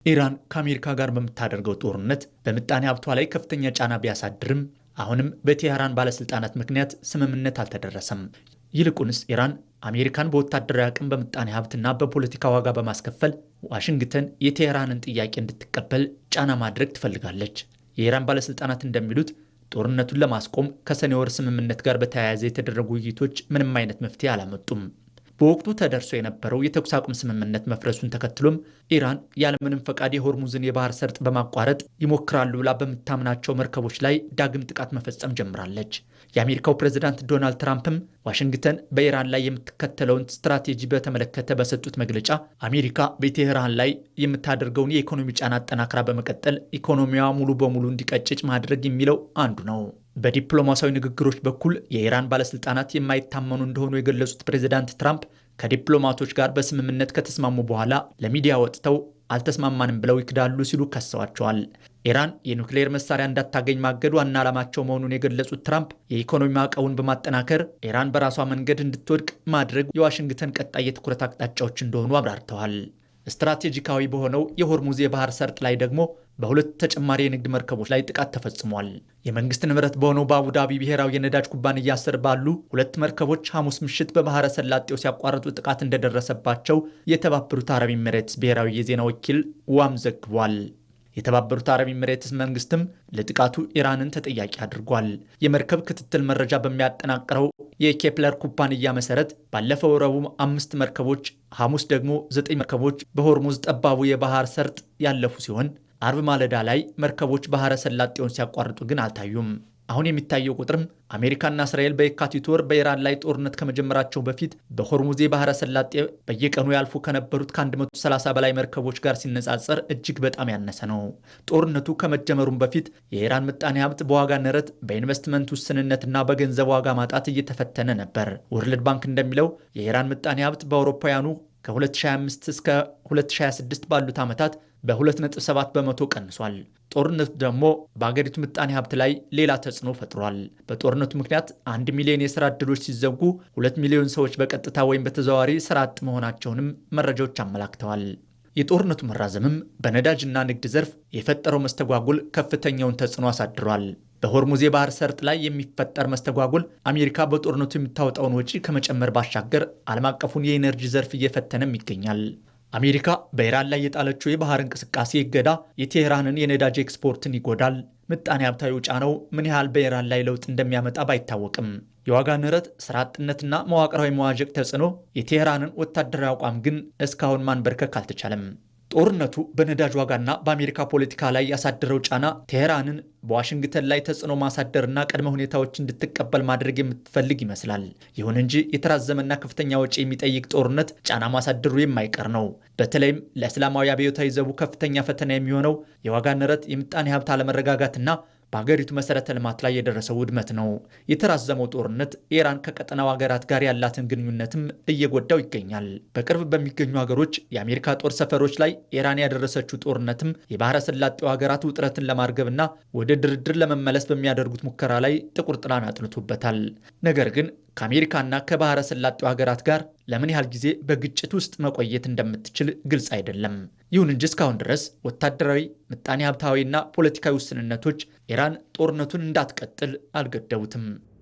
ኢራን ከአሜሪካ ጋር በምታደርገው ጦርነት በምጣኔ ሀብቷ ላይ ከፍተኛ ጫና ቢያሳድርም አሁንም በቴህራን ባለስልጣናት ምክንያት ስምምነት አልተደረሰም። ይልቁንስ ኢራን አሜሪካን በወታደራዊ አቅም በምጣኔ ሀብትና በፖለቲካ ዋጋ በማስከፈል ዋሽንግተን የቴህራንን ጥያቄ እንድትቀበል ጫና ማድረግ ትፈልጋለች። የኢራን ባለስልጣናት እንደሚሉት ጦርነቱን ለማስቆም ከሰኔ ወር ስምምነት ጋር በተያያዘ የተደረጉ ውይይቶች ምንም አይነት መፍትሄ አላመጡም። በወቅቱ ተደርሶ የነበረው የተኩስ አቁም ስምምነት መፍረሱን ተከትሎም ኢራን ያለምንም ፈቃድ የሆርሙዝን የባህር ሰርጥ በማቋረጥ ይሞክራሉ ብላ በምታምናቸው መርከቦች ላይ ዳግም ጥቃት መፈጸም ጀምራለች። የአሜሪካው ፕሬዝዳንት ዶናልድ ትራምፕም ዋሽንግተን በኢራን ላይ የምትከተለውን ስትራቴጂ በተመለከተ በሰጡት መግለጫ አሜሪካ በቴህራን ላይ የምታደርገውን የኢኮኖሚ ጫና አጠናክራ በመቀጠል ኢኮኖሚዋ ሙሉ በሙሉ እንዲቀጭጭ ማድረግ የሚለው አንዱ ነው። በዲፕሎማሲያዊ ንግግሮች በኩል የኢራን ባለስልጣናት የማይታመኑ እንደሆኑ የገለጹት ፕሬዝዳንት ትራምፕ ከዲፕሎማቶች ጋር በስምምነት ከተስማሙ በኋላ ለሚዲያ ወጥተው አልተስማማንም ብለው ይክዳሉ ሲሉ ከሰዋቸዋል። ኢራን የኒውክሌር መሳሪያ እንዳታገኝ ማገድ ዋና ዓላማቸው መሆኑን የገለጹት ትራምፕ የኢኮኖሚ ማዕቀቡን በማጠናከር ኢራን በራሷ መንገድ እንድትወድቅ ማድረግ የዋሽንግተን ቀጣይ የትኩረት አቅጣጫዎች እንደሆኑ አብራርተዋል። ስትራቴጂካዊ በሆነው የሆርሙዝ የባህር ሰርጥ ላይ ደግሞ በሁለት ተጨማሪ የንግድ መርከቦች ላይ ጥቃት ተፈጽሟል። የመንግስት ንብረት በሆነው በአቡዳቢ ብሔራዊ የነዳጅ ኩባንያ ስር ባሉ ሁለት መርከቦች ሐሙስ ምሽት በባህረ ሰላጤው ሲያቋርጡ ጥቃት እንደደረሰባቸው የተባበሩት አረብ ኤሚሬትስ ብሔራዊ የዜና ወኪል ዋም ዘግቧል። የተባበሩት አረብ ኤሚሬትስ መንግስትም ለጥቃቱ ኢራንን ተጠያቂ አድርጓል። የመርከብ ክትትል መረጃ በሚያጠናቅረው የኬፕለር ኩባንያ መሰረት ባለፈው ረቡዕ 5 መርከቦች፣ ሐሙስ ደግሞ 9 መርከቦች በሆርሙዝ ጠባቡ የባህር ሰርጥ ያለፉ ሲሆን አርብ ማለዳ ላይ መርከቦች ባህረ ሰላጤውን ሲያቋርጡ ግን አልታዩም። አሁን የሚታየው ቁጥርም አሜሪካና እስራኤል በየካቲት ወር በኢራን ላይ ጦርነት ከመጀመራቸው በፊት በሆርሙዝ ባህረ ሰላጤ በየቀኑ ያልፉ ከነበሩት ከ130 በላይ መርከቦች ጋር ሲነጻጸር እጅግ በጣም ያነሰ ነው። ጦርነቱ ከመጀመሩም በፊት የኢራን ምጣኔ ሀብት በዋጋ ንረት፣ በኢንቨስትመንት ውስንነትና በገንዘብ ዋጋ ማጣት እየተፈተነ ነበር። ወርልድ ባንክ እንደሚለው የኢራን ምጣኔ ሀብት በአውሮፓውያኑ ከ2025 እስከ 2026 ባሉት ዓመታት በ2.7 በመቶ ቀንሷል። ጦርነቱ ደግሞ በአገሪቱ ምጣኔ ሀብት ላይ ሌላ ተጽዕኖ ፈጥሯል። በጦርነቱ ምክንያት 1 ሚሊዮን የሥራ ዕድሎች ሲዘጉ 2 ሚሊዮን ሰዎች በቀጥታ ወይም በተዘዋዋሪ ሥራ አጥ መሆናቸውንም መረጃዎች አመላክተዋል። የጦርነቱ መራዘምም በነዳጅና ንግድ ዘርፍ የፈጠረው መስተጓጉል ከፍተኛውን ተጽዕኖ አሳድሯል። በሆርሙዝ የባህር ሰርጥ ላይ የሚፈጠር መስተጓጉል አሜሪካ በጦርነቱ የምታወጣውን ወጪ ከመጨመር ባሻገር ዓለም አቀፉን የኢነርጂ ዘርፍ እየፈተነም ይገኛል። አሜሪካ በኢራን ላይ የጣለችው የባህር እንቅስቃሴ እገዳ የቴህራንን የነዳጅ ኤክስፖርትን ይጎዳል። ምጣኔ ሀብታዊ ጫናው ምን ያህል በኢራን ላይ ለውጥ እንደሚያመጣ ባይታወቅም የዋጋ ንረት፣ ስራ አጥነትና መዋቅራዊ መዋዠቅ ተጽዕኖ የቴህራንን ወታደራዊ አቋም ግን እስካሁን ማንበርከክ አልተቻለም። ጦርነቱ በነዳጅ ዋጋና በአሜሪካ ፖለቲካ ላይ ያሳደረው ጫና ቴህራንን በዋሽንግተን ላይ ተጽዕኖ ማሳደርና ቅድመ ሁኔታዎች እንድትቀበል ማድረግ የምትፈልግ ይመስላል። ይሁን እንጂ የተራዘመና ከፍተኛ ወጪ የሚጠይቅ ጦርነት ጫና ማሳደሩ የማይቀር ነው። በተለይም ለእስላማዊ አብዮታዊ ዘቡ ከፍተኛ ፈተና የሚሆነው የዋጋ ንረት፣ የምጣኔ ሀብት አለመረጋጋትና በሀገሪቱ መሰረተ ልማት ላይ የደረሰው ውድመት ነው። የተራዘመው ጦርነት ኢራን ከቀጠናው ሀገራት ጋር ያላትን ግንኙነትም እየጎዳው ይገኛል። በቅርብ በሚገኙ ሀገሮች የአሜሪካ ጦር ሰፈሮች ላይ ኢራን ያደረሰችው ጦርነትም የባህረ ሰላጤው ሀገራት ውጥረትን ለማርገብና ወደ ድርድር ለመመለስ በሚያደርጉት ሙከራ ላይ ጥቁር ጥላን አጥልቶበታል። ነገር ግን ከአሜሪካና ከባህረ ሰላጤው ሀገራት ጋር ለምን ያህል ጊዜ በግጭት ውስጥ መቆየት እንደምትችል ግልጽ አይደለም። ይሁን እንጂ እስካሁን ድረስ ወታደራዊ፣ ምጣኔ ሀብታዊና ፖለቲካዊ ውስንነቶች ኢራን ጦርነቱን እንዳትቀጥል አልገደቡትም።